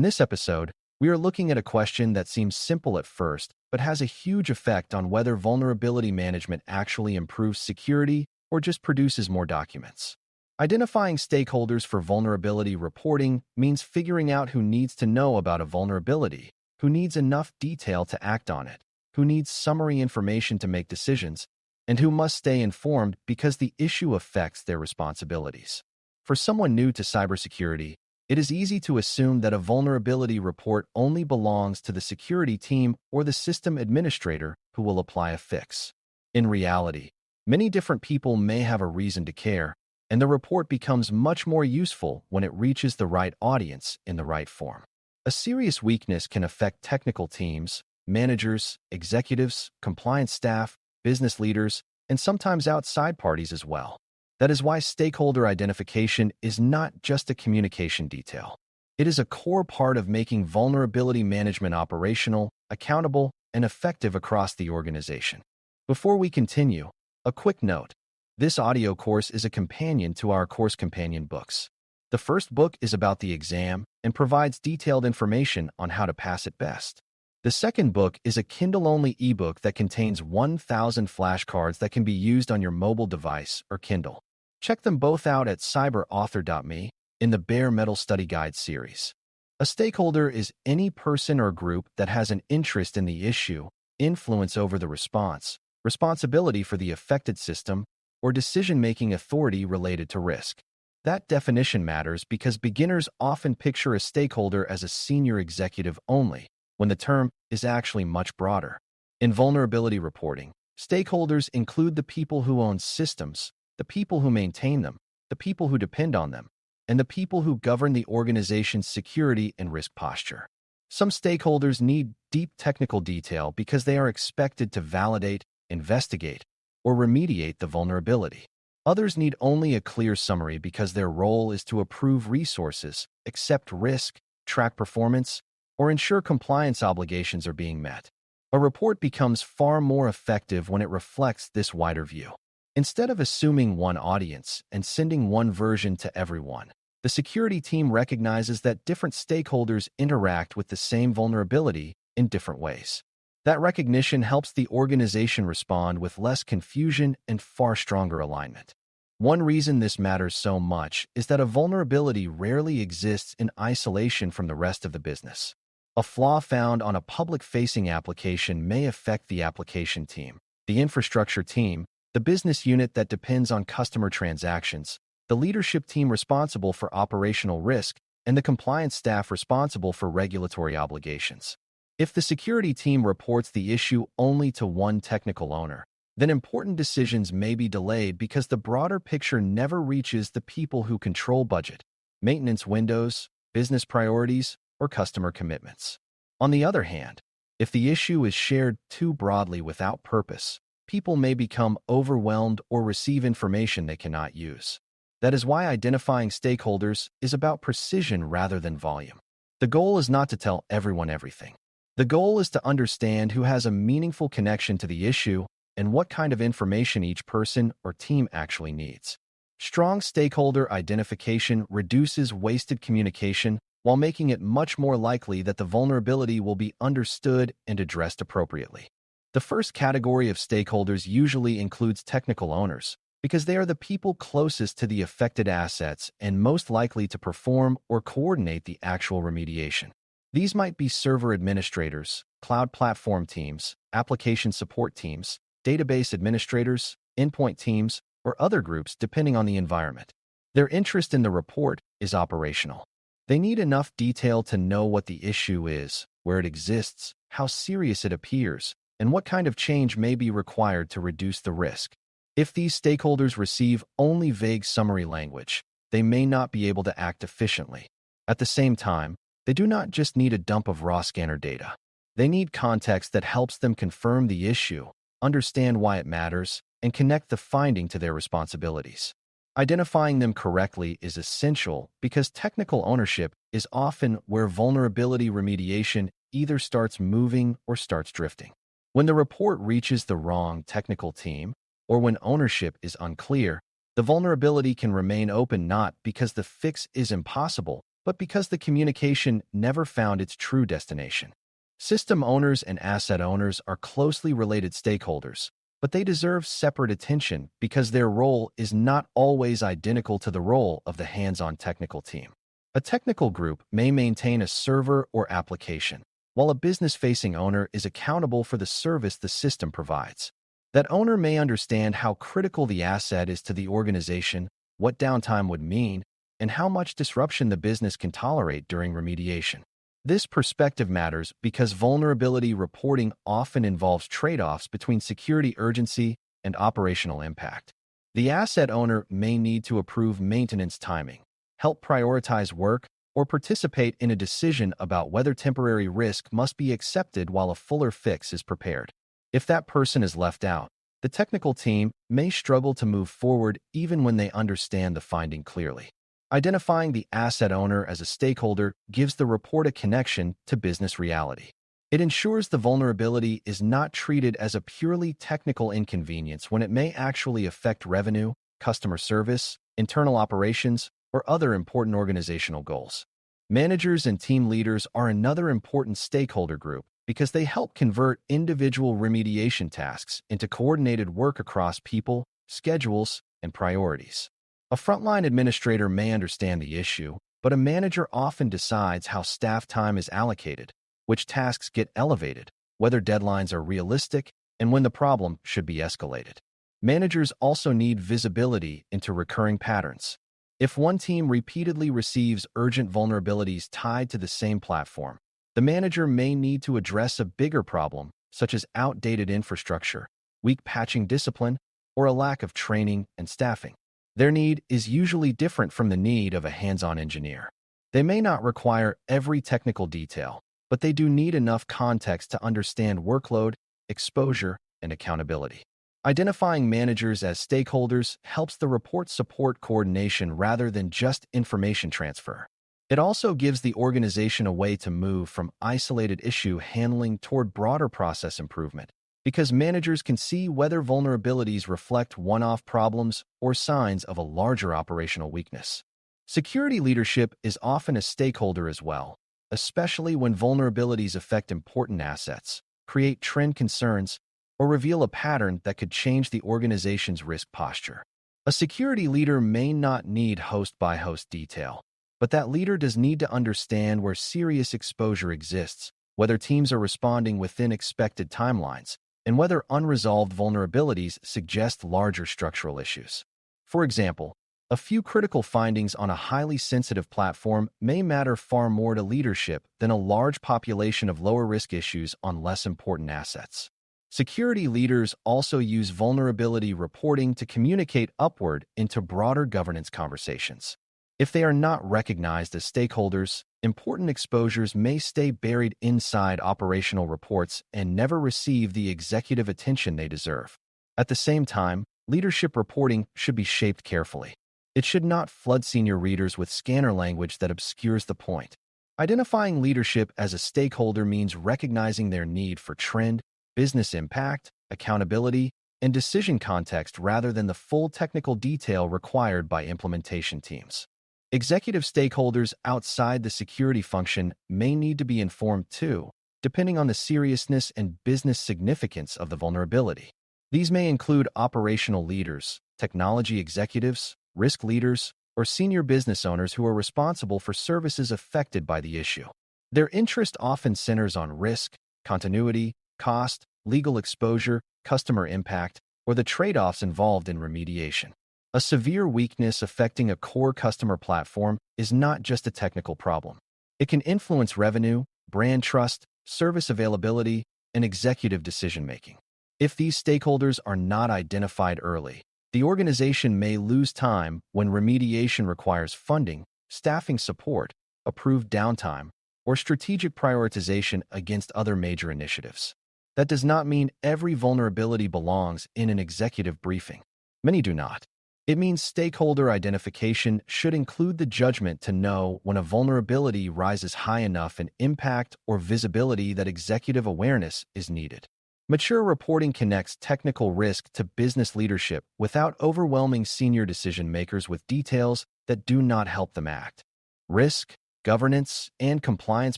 this episode, we are looking at a question that seems simple at first, but has a huge effect on whether vulnerability management actually improves security or just produces more documents. Identifying stakeholders for vulnerability reporting means figuring out who needs to know about a vulnerability, who needs enough detail to act on it, who needs summary information to make decisions, and who must stay informed because the issue affects their responsibilities. For someone new to cybersecurity, it is easy to assume that a vulnerability report only belongs to the security team or the system administrator who will apply a fix. In reality, many different people may have a reason to care, and the report becomes much more useful when it reaches the right audience in the right form. A serious weakness can affect technical teams, managers, executives, compliance staff, business leaders, and sometimes outside parties as well. That is why stakeholder identification is not just a communication detail. It is a core part of making vulnerability management operational, accountable, and effective across the organization. Before we continue, a quick note. This audio course is a companion to our course companion books. The first book is about the exam and provides detailed information on how to pass it best. The second book is a Kindle-only ebook that contains 1,000 flashcards that can be used on your mobile device or Kindle. Check them both out at cyberauthor.me in the Bare Metal Study Guide series. A stakeholder is any person or group that has an interest in the issue, influence over the response, responsibility for the affected system, or decision-making authority related to risk. That definition matters because beginners often picture a stakeholder as a senior executive only, when the term is actually much broader. In vulnerability reporting, stakeholders include the people who own systems, the people who maintain them, the people who depend on them, and the people who govern the organization's security and risk posture. Some stakeholders need deep technical detail because they are expected to validate, investigate, or remediate the vulnerability. Others need only a clear summary because their role is to approve resources, accept risk, track performance, or ensure compliance obligations are being met. A report becomes far more effective when it reflects this wider view. Instead of assuming one audience and sending one version to everyone, the security team recognizes that different stakeholders interact with the same vulnerability in different ways. That recognition helps the organization respond with less confusion and far stronger alignment. One reason this matters so much is that a vulnerability rarely exists in isolation from the rest of the business. A flaw found on a public-facing application may affect the application team, the infrastructure team, the business unit that depends on customer transactions, the leadership team responsible for operational risk, and the compliance staff responsible for regulatory obligations. If the security team reports the issue only to one technical owner, then important decisions may be delayed because the broader picture never reaches the people who control budget, maintenance windows, business priorities, or customer commitments. On the other hand, if the issue is shared too broadly without purpose, people may become overwhelmed or receive information they cannot use. That is why identifying stakeholders is about precision rather than volume. The goal is not to tell everyone everything. The goal is to understand who has a meaningful connection to the issue and what kind of information each person or team actually needs. Strong stakeholder identification reduces wasted communication while making it much more likely that the vulnerability will be understood and addressed appropriately. The first category of stakeholders usually includes technical owners, because they are the people closest to the affected assets and most likely to perform or coordinate the actual remediation. These might be server administrators, cloud platform teams, application support teams, database administrators, endpoint teams, or other groups depending on the environment. Their interest in the report is operational. They need enough detail to know what the issue is, where it exists, how serious it appears, and what kind of change may be required to reduce the risk. If these stakeholders receive only vague summary language, they may not be able to act efficiently. At the same time, they do not just need a dump of raw scanner data. They need context that helps them confirm the issue, understand why it matters, and connect the finding to their responsibilities. Identifying them correctly is essential because technical ownership is often where vulnerability remediation either starts moving or starts drifting. When the report reaches the wrong technical team, or when ownership is unclear, the vulnerability can remain open not because the fix is impossible, but because the communication never found its true destination. System owners and asset owners are closely related stakeholders, but they deserve separate attention because their role is not always identical to the role of the hands-on technical team. A technical group may maintain a server or application, while a business-facing owner is accountable for the service the system provides. That owner may understand how critical the asset is to the organization, what downtime would mean, and how much disruption the business can tolerate during remediation. This perspective matters because vulnerability reporting often involves trade-offs between security urgency and operational impact. The asset owner may need to approve maintenance timing, help prioritize work, or participate in a decision about whether temporary risk must be accepted while a fuller fix is prepared. If that person is left out, the technical team may struggle to move forward even when they understand the finding clearly. Identifying the asset owner as a stakeholder gives the report a connection to business reality. It ensures the vulnerability is not treated as a purely technical inconvenience when it may actually affect revenue, customer service, internal operations, or other important organizational goals. Managers and team leaders are another important stakeholder group because they help convert individual remediation tasks into coordinated work across people, schedules, and priorities. A frontline administrator may understand the issue, but a manager often decides how staff time is allocated, which tasks get elevated, whether deadlines are realistic, and when the problem should be escalated. Managers also need visibility into recurring patterns. If one team repeatedly receives urgent vulnerabilities tied to the same platform, the manager may need to address a bigger problem, such as outdated infrastructure, weak patching discipline, or a lack of training and staffing. Their need is usually different from the need of a hands-on engineer. They may not require every technical detail, but they do need enough context to understand workload, exposure, and accountability. Identifying managers as stakeholders helps the report support coordination rather than just information transfer. It also gives the organization a way to move from isolated issue handling toward broader process improvement, because managers can see whether vulnerabilities reflect one-off problems or signs of a larger operational weakness. Security leadership is often a stakeholder as well, especially when vulnerabilities affect important assets, create trend concerns, or reveal a pattern that could change the organization's risk posture. A security leader may not need host-by-host detail, but that leader does need to understand where serious exposure exists, whether teams are responding within expected timelines, and whether unresolved vulnerabilities suggest larger structural issues. For example, a few critical findings on a highly sensitive platform may matter far more to leadership than a large population of lower-risk issues on less important assets. Security leaders also use vulnerability reporting to communicate upward into broader governance conversations. If they are not recognized as stakeholders, important exposures may stay buried inside operational reports and never receive the executive attention they deserve. At the same time, leadership reporting should be shaped carefully. It should not flood senior readers with scanner language that obscures the point. Identifying leadership as a stakeholder means recognizing their need for trend, business impact, accountability, and decision context rather than the full technical detail required by implementation teams. Executive stakeholders outside the security function may need to be informed too, depending on the seriousness and business significance of the vulnerability. These may include operational leaders, technology executives, risk leaders, or senior business owners who are responsible for services affected by the issue. Their interest often centers on risk, continuity, cost, legal exposure, customer impact, or the trade-offs involved in remediation. A severe weakness affecting a core customer platform is not just a technical problem. It can influence revenue, brand trust, service availability, and executive decision-making. If these stakeholders are not identified early, the organization may lose time when remediation requires funding, staffing support, approved downtime, or strategic prioritization against other major initiatives. That does not mean every vulnerability belongs in an executive briefing. Many do not. It means stakeholder identification should include the judgment to know when a vulnerability rises high enough in impact or visibility that executive awareness is needed. Mature reporting connects technical risk to business leadership without overwhelming senior decision-makers with details that do not help them act. Risk, Governance and compliance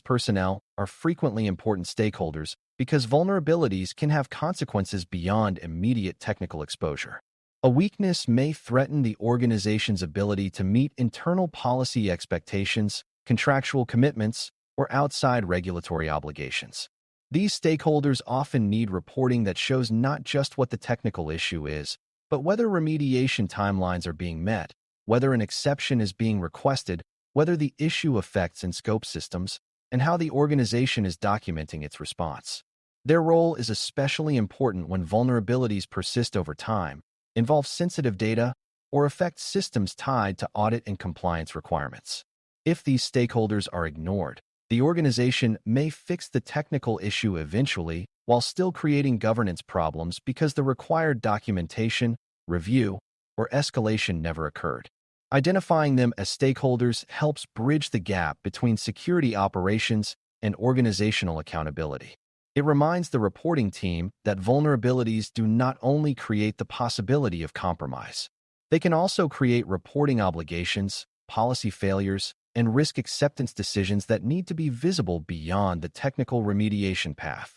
personnel are frequently important stakeholders because vulnerabilities can have consequences beyond immediate technical exposure. A weakness may threaten the organization's ability to meet internal policy expectations, contractual commitments, or outside regulatory obligations. These stakeholders often need reporting that shows not just what the technical issue is, but whether remediation timelines are being met, whether an exception is being requested, whether the issue affects and scope systems, and how the organization is documenting its response. Their role is especially important when vulnerabilities persist over time, involve sensitive data, or affect systems tied to audit and compliance requirements. If these stakeholders are ignored, the organization may fix the technical issue eventually while still creating governance problems because the required documentation, review, or escalation never occurred. Identifying them as stakeholders helps bridge the gap between security operations and organizational accountability. It reminds the reporting team that vulnerabilities do not only create the possibility of compromise. They can also create reporting obligations, policy failures, and risk acceptance decisions that need to be visible beyond the technical remediation path.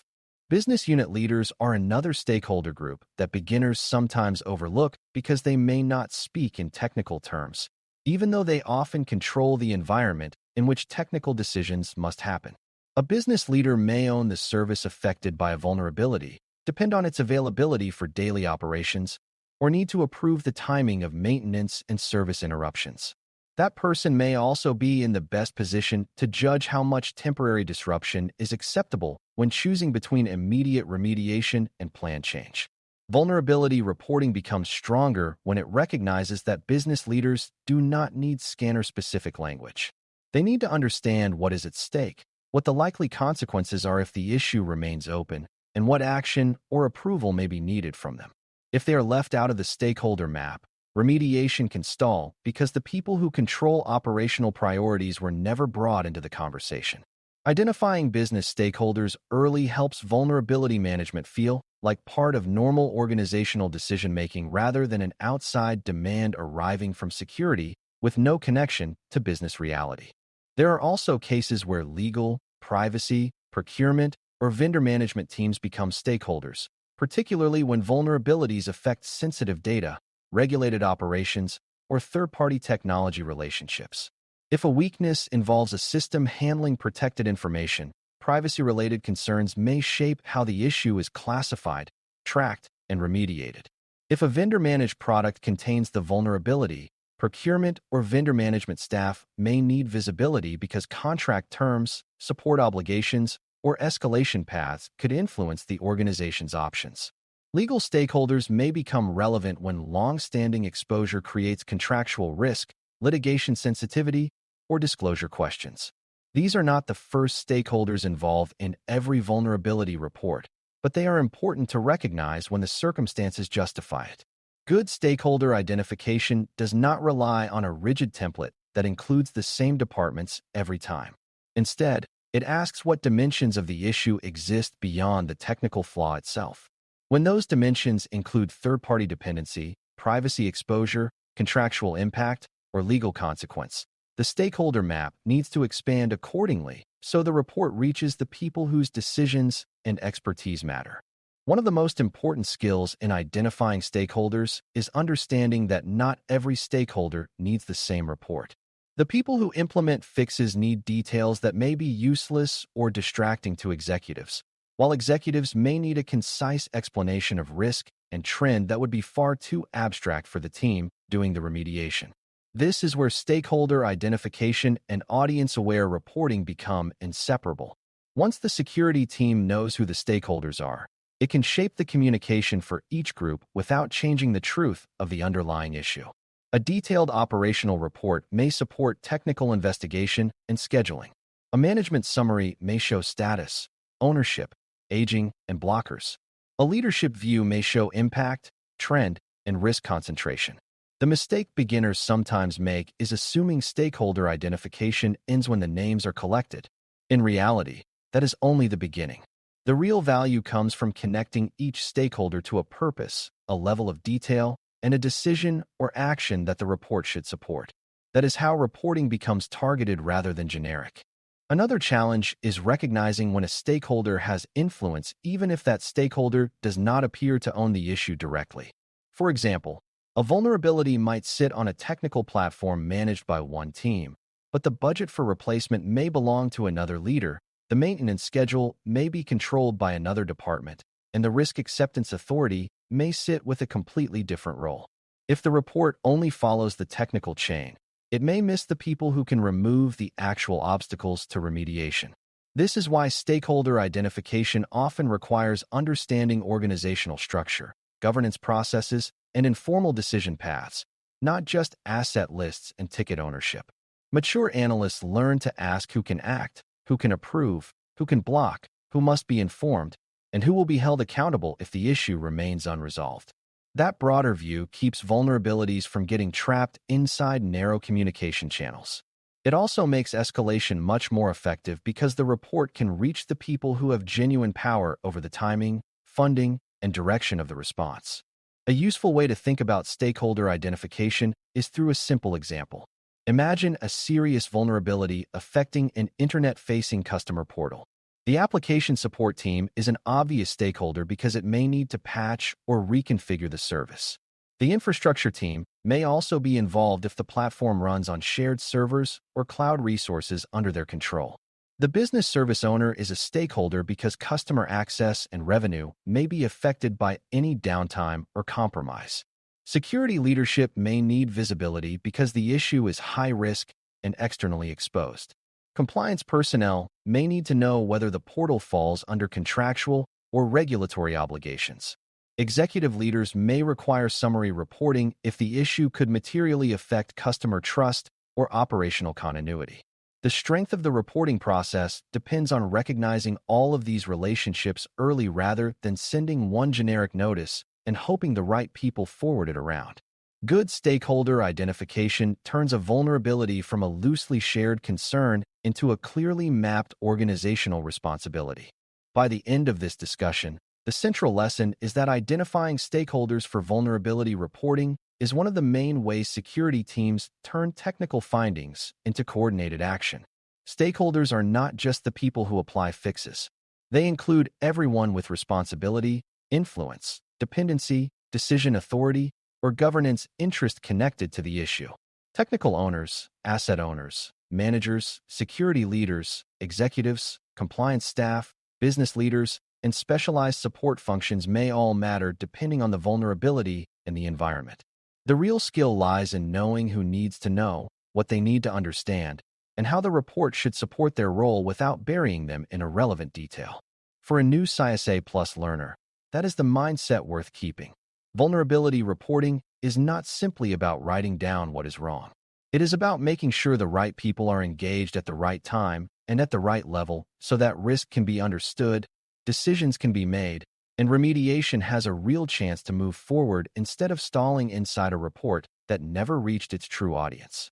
Business unit leaders are another stakeholder group that beginners sometimes overlook because they may not speak in technical terms, even though they often control the environment in which technical decisions must happen. A business leader may own the service affected by a vulnerability, depend on its availability for daily operations, or need to approve the timing of maintenance and service interruptions. That person may also be in the best position to judge how much temporary disruption is acceptable when choosing between immediate remediation and plan change. Vulnerability reporting becomes stronger when it recognizes that business leaders do not need scanner-specific language. They need to understand what is at stake, what the likely consequences are if the issue remains open, and what action or approval may be needed from them. If they are left out of the stakeholder map, remediation can stall because the people who control operational priorities were never brought into the conversation. Identifying business stakeholders early helps vulnerability management feel like part of normal organizational decision-making rather than an outside demand arriving from security with no connection to business reality. There are also cases where legal, privacy, procurement, or vendor management teams become stakeholders, particularly when vulnerabilities affect sensitive data, regulated operations, or third-party technology relationships. If a weakness involves a system handling protected information, privacy-related concerns may shape how the issue is classified, tracked, and remediated. If a vendor-managed product contains the vulnerability, procurement or vendor management staff may need visibility because contract terms, support obligations, or escalation paths could influence the organization's options. Legal stakeholders may become relevant when long-standing exposure creates contractual risk, litigation sensitivity, or disclosure questions. These are not the first stakeholders involved in every vulnerability report, but they are important to recognize when the circumstances justify it. Good stakeholder identification does not rely on a rigid template that includes the same departments every time. Instead, it asks what dimensions of the issue exist beyond the technical flaw itself. When those dimensions include third-party dependency, privacy exposure, contractual impact, or legal consequence, the stakeholder map needs to expand accordingly so the report reaches the people whose decisions and expertise matter. One of the most important skills in identifying stakeholders is understanding that not every stakeholder needs the same report. The people who implement fixes need details that may be useless or distracting to executives, while executives may need a concise explanation of risk and trend that would be far too abstract for the team doing the remediation. This is where stakeholder identification and audience-aware reporting become inseparable. Once the security team knows who the stakeholders are, it can shape the communication for each group without changing the truth of the underlying issue. A detailed operational report may support technical investigation and scheduling. A management summary may show status, ownership, aging, and blockers. A leadership view may show impact, trend, and risk concentration. The mistake beginners sometimes make is assuming stakeholder identification ends when the names are collected. In reality, that is only the beginning. The real value comes from connecting each stakeholder to a purpose, a level of detail, and a decision or action that the report should support. That is how reporting becomes targeted rather than generic. Another challenge is recognizing when a stakeholder has influence even if that stakeholder does not appear to own the issue directly. For example, a vulnerability might sit on a technical platform managed by one team, but the budget for replacement may belong to another leader, the maintenance schedule may be controlled by another department, and the risk acceptance authority may sit with a completely different role. If the report only follows the technical chain, it may miss the people who can remove the actual obstacles to remediation. This is why stakeholder identification often requires understanding organizational structure, governance processes, and informal decision paths, not just asset lists and ticket ownership. Mature analysts learn to ask who can act, who can approve, who can block, who must be informed, and who will be held accountable if the issue remains unresolved. That broader view keeps vulnerabilities from getting trapped inside narrow communication channels. It also makes escalation much more effective because the report can reach the people who have genuine power over the timing, funding, and direction of the response. A useful way to think about stakeholder identification is through a simple example. Imagine a serious vulnerability affecting an internet-facing customer portal. The application support team is an obvious stakeholder because it may need to patch or reconfigure the service. The infrastructure team may also be involved if the platform runs on shared servers or cloud resources under their control. The business service owner is a stakeholder because customer access and revenue may be affected by any downtime or compromise. Security leadership may need visibility because the issue is high risk and externally exposed. Compliance personnel may need to know whether the portal falls under contractual or regulatory obligations. Executive leaders may require summary reporting if the issue could materially affect customer trust or operational continuity. The strength of the reporting process depends on recognizing all of these relationships early rather than sending one generic notice and hoping the right people forward it around. Good stakeholder identification turns a vulnerability from a loosely shared concern into a clearly mapped organizational responsibility. By the end of this discussion, the central lesson is that identifying stakeholders for vulnerability reporting is one of the main ways security teams turn technical findings into coordinated action. Stakeholders are not just the people who apply fixes. They include everyone with responsibility, influence, dependency, decision authority, or governance interest connected to the issue. Technical owners, asset owners, managers, security leaders, executives, compliance staff, business leaders, and specialized support functions may all matter depending on the vulnerability and the environment. The real skill lies in knowing who needs to know, what they need to understand, and how the report should support their role without burying them in irrelevant detail. For a new CySA Plus learner, that is the mindset worth keeping. Vulnerability reporting is not simply about writing down what is wrong. It is about making sure the right people are engaged at the right time and at the right level so that risk can be understood, decisions can be made, and remediation has a real chance to move forward instead of stalling inside a report that never reached its true audience.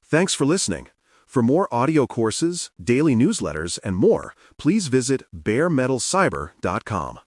Thanks for listening. For more audio courses, daily newsletters, and more, please visit baremetalcyber.com.